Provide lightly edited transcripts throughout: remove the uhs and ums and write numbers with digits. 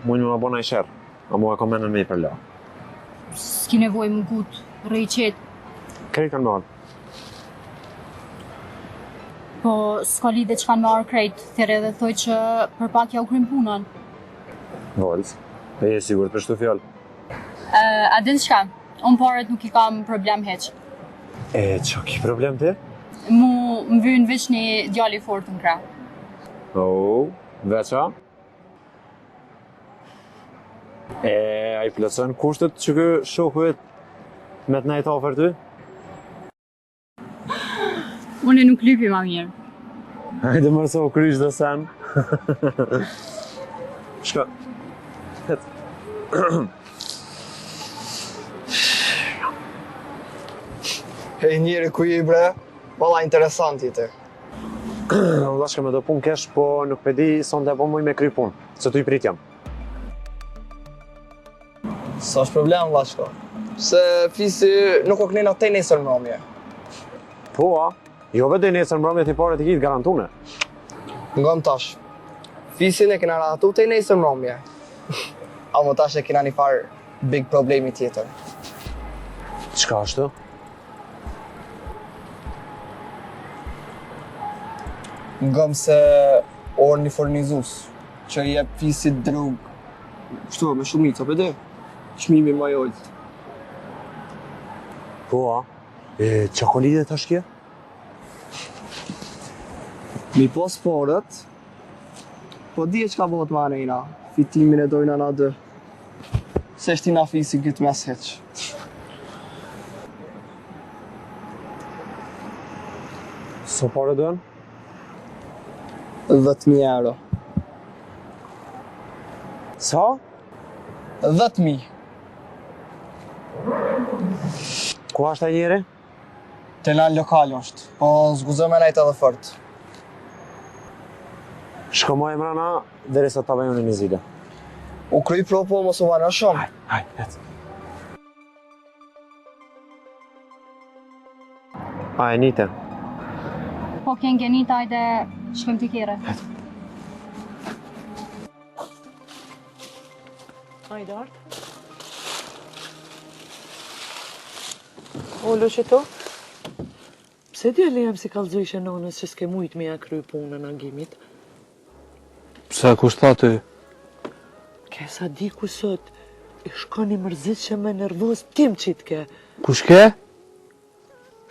Mujnë më bona i shërë, a mua ka menën me i përla. S'ki nevoj më gut, rrej qetë. Krejt kanë marrë. Po, s'ka lidhe që kanë marrë krejt, thire dhe thoj që për pak ja u krym punën. Volës, e je sigur për shtu fjallë. A din shka, unë paret nuk i kam problem heq. E, që ki problem ti? Më vynë veç një djali fort në krah. Veqa? A i plëcën kushtet që kë shokujet me të najtë afer ty? Unë nuk lypi ma mirë. Hajde mërso krysh dhe sen. Shka. Het. Hej njeri ku je bre? Valla interesant i të. Vllashka me do pun kesh, po nuk pedi sonde po muj me kry pun, se tu i prit jam. Sa është problem vllashka? Se fisi nuk o knena te nesër mramje. Po a, jo vete nesër mbrëmje t'i pare t'i kitë garantune. Ngëm tash. Fisin e kena ratu te nesër mramje. Amo tash e kena një farë big problemi tjetër. Çka është? Ngëm se orë një fornizus që jep fisit drug. Kështu me shumica, pëde? Çmimi më jollë. Po a, qa ko lidhe tash kje? Mi pos porët, po di e qka bëhet ma nejna, fitimin e dojna na dë. Se shtina fisi këtë mes heq. So pare dën? 10.000 euro. Sa? 10.000. Ku ashtë e njeri? Te lan lokal është, po zguzëm e najtë edhe fort. Shko ma e mrana, dhere sa ta bajon e një zile. U kry pro po mos u vanë shumë. Hajt, et. A e nite? Po kjen genita ajde shkëm t'i kere. Hajde art. Olo që to? Pse djali jam si kallëzojshë nonës që s'ke mujt me ja kry punën në agimit? Pse kush tha ty? Ke sa di ku sot, i shkon i mërzit që me nervoz tim qitke. Kush ke?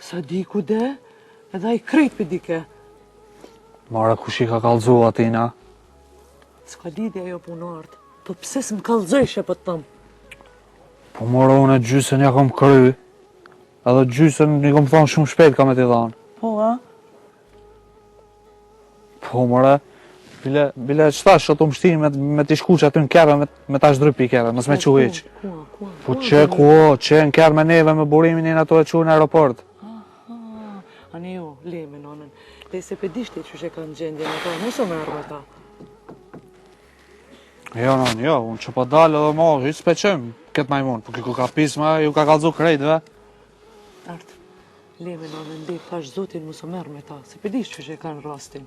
Sa di ku de, edhe i krejt për dike. Mara kush i ka kallëzu atina? S'ka lidhja jo punart, po pse s'm kallëzojshë për të tëmë? Po mora unë gjysën ja kom kry, edhe gjysën i kom thonë shumë shpejt ka me t'i dhanë. Po, a? Po mora, bile qëta shëtë mështinë me t'i shku që aty në kere, me t'a shdrypi kere, nësë me që heq. Po që në kere me neve me burimin e në ato e që në aeroport. Ani jo, le me nonën, le se pedishti që kanë gjendje në ta, nësë me arme ta. Jo, non, jo, unë që po dalë edhe ma, i s'peqem këtë majmun, po kiko ka pisma, ju ka kallëzu krejtve. Art, le me nonën, dhe pash zotin mësë me arme ta, se pedishti që kanë rastin.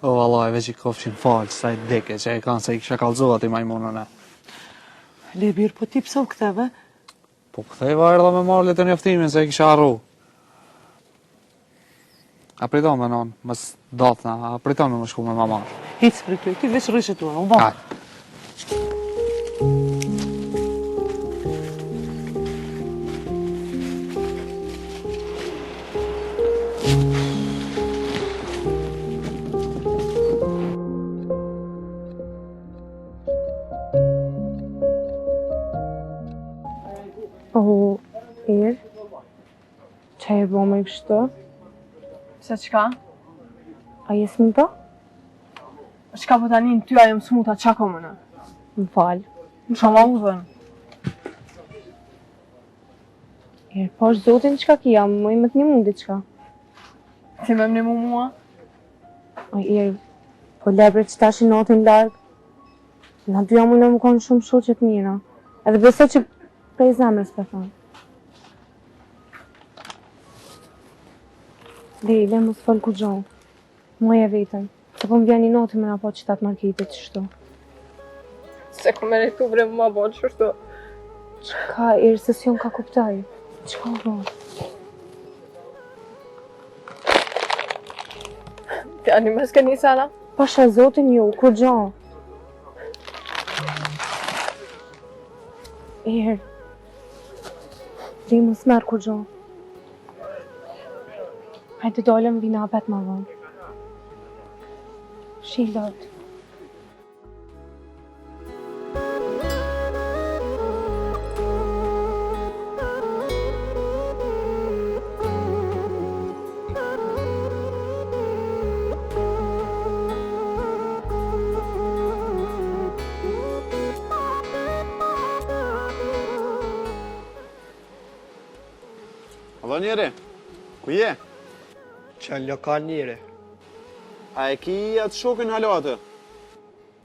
O, Allah, veç i kofshin falë, sa i deke që e kanë se i kësha kallëzu ati majmunën e. Le birë, po ti pësa u këtheve? Po këtheva erdha me marrë të njoftimin se i kisha arru. A prito me non, mës dathna, a prito me më shku me mama. Hitë së pritu, ti veç rrëshë tua, u ba. O, Irë, që e bo me kështu? Se qka? A je smuta? Qka po tani në ty a jem smuta qa ko mënë? Më falë. Më shama u dhenë. Irë, po është zotin qka ki jam, më i më të një mundi qka? Ti me më një mua? O, Irë, po lebre që tash i notin largë. Na dy jam unë më konë shumë shoqet mira. Edhe beso që prej zemrës për thonë. Le, mos fol ku gjohë. Muaj e vetën, Që po m'vjen një noti me na po qytet marketit qështu. Se ku me rejtu bre ma bo qështu. Ka irë se s'jon ka kuptaj. Qka u bo? Fjani me s'ke një sana? Pasha zotin ju, kur gjo? Irë. Di më s'merë kur gjo. Hajde dolem vina apet ma vonë. Shilot. Alo njeri, ku je? Që në lokal njëri. A e ki atë shokën halo atë?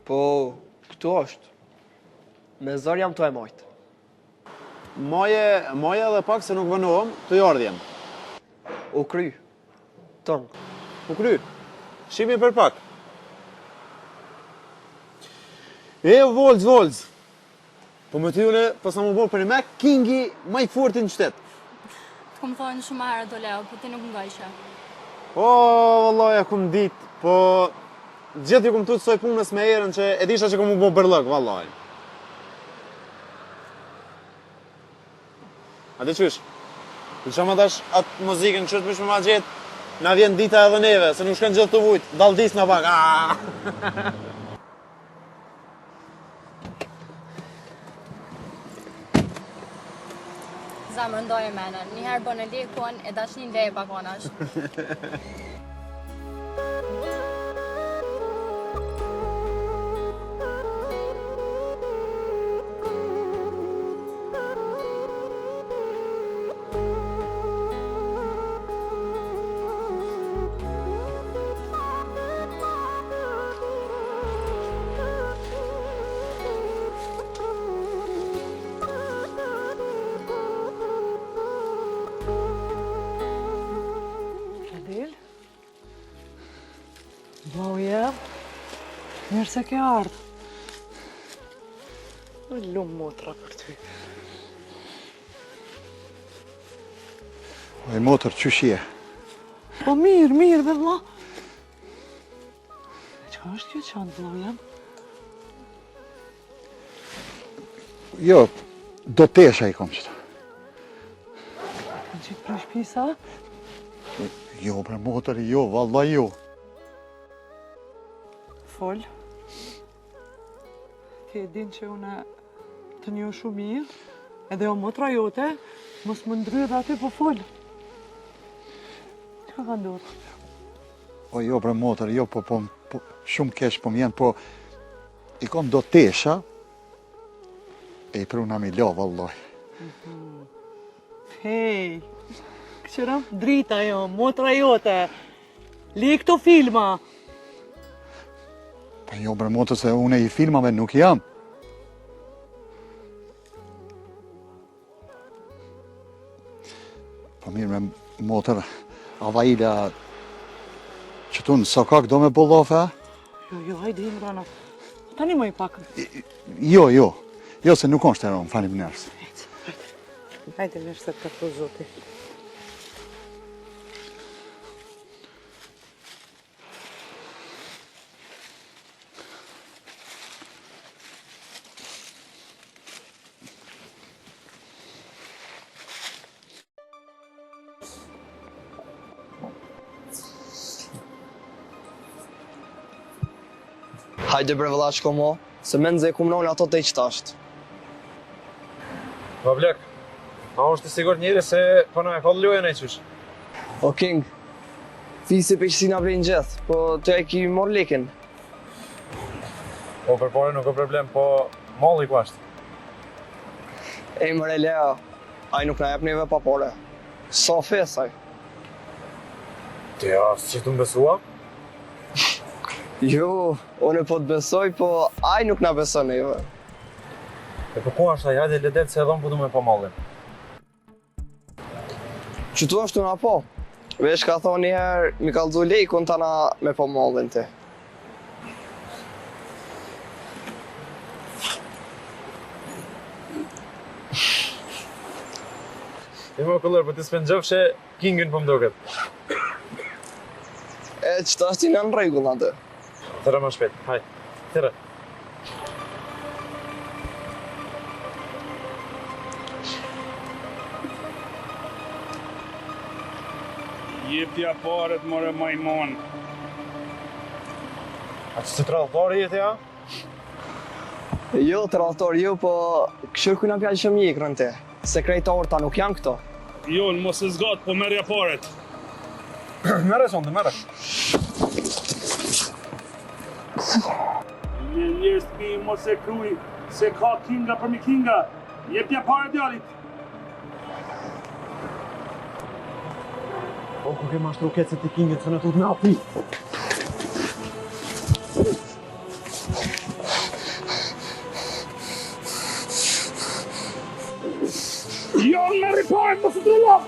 Po, këtu është. Me zër jam të e majtë. Maje edhe pak se nuk vënohëm, të jardhjem. U kry. Tonë. U kry, shimi për pak. E, volz. Po më t'yune, pas më bërë për me, kingi maj fortin në qytet. Të kom thonë shumë herë do Leo, po ti nuk nga ishe. O, vallaj, e kum dit, po gjithë ju kum tutë soj punës me erën që e disha që kum u bo bërlëk, vallaj. A di qysh? Të që më dash atë muzikën që të pësh me ma gjetë, na vjen dita edhe neve, se nuk shkën gjithë të vujtë, dal dis në pak. Zamër ndoj e menën, njëherë bën e lekon, e dashnin leje pakonash. Boje, mirë se ke ardhë. Në lumë motra për ty. Oj, motër, qysh je? Po mirë, dhe vla. E qka është kjo qanë, vlojem? Jo, do tesha i kom qëta. Në qitë për shpisa? Jo, bre motër, jo, vallaj jo. Fol. Ti e din që une të një shumë mirë, edhe o motra jote, mos më ndrydh aty po fol. Që ka ndodhë? O, jo, bre motër, jo, po shumë kesh po m'jen, po i kom do tesha, e i pruna mi lo, vallaj. Hej, këqëram drita jo, motra jote, li këto filma. Po jo, bre motër, se une i filmave nuk jam. Po mirë me motër, Availa, që tu në sokak do me bollofe? Jo, hajde im rana. Tani më i pak. Jo, se nuk është e ronë, falim nërës. Hajde nërës se të të zoti. Hajde bre vëlla shko mo, se me nëzë e kumnon ato të i qëtasht. Po blek, a është i sigur njëri se po në me falë lojën e qysh? O King, fisi për qësi nga vrejnë gjithë, po të e ki mor lekin. Po për pore nuk o problem, po malli ku ashtë? E mëre Lea, aj nuk na jep neve pa pore. Sa fesaj. Ti asë që të mbesua? Jo, unë po të besoj, po aj nuk na beson neve. E po ku ashtë hajde ledet se edhon po du me pa mallin. Që tu është una po? Vesh ka thonë njëherë, mi kalëzu lejkun tana me po mallin ti. I mo këllër, po ti s'pen gjofshe Kingën po mdoket. E, qëta është ti në rregull atë? Tëra ma shpejt, haj, tëra. Jepja paret, more majmon. A që të tradhtori jeti, ja? Jo, tradhtor, jo, po këshur kujna pjallë që mjek rën te. Sekretarta nuk janë këto. Jo, në mos e zgat, po merja paret. Mere sonde, mere. Njerës të mi mos e kruj, se ka kinga për mi kinga. Jepja paret djallit. Po, ku ke mashtru ketë se ti Kingën se në tut me api. Jo, merri paret, mos e drullam!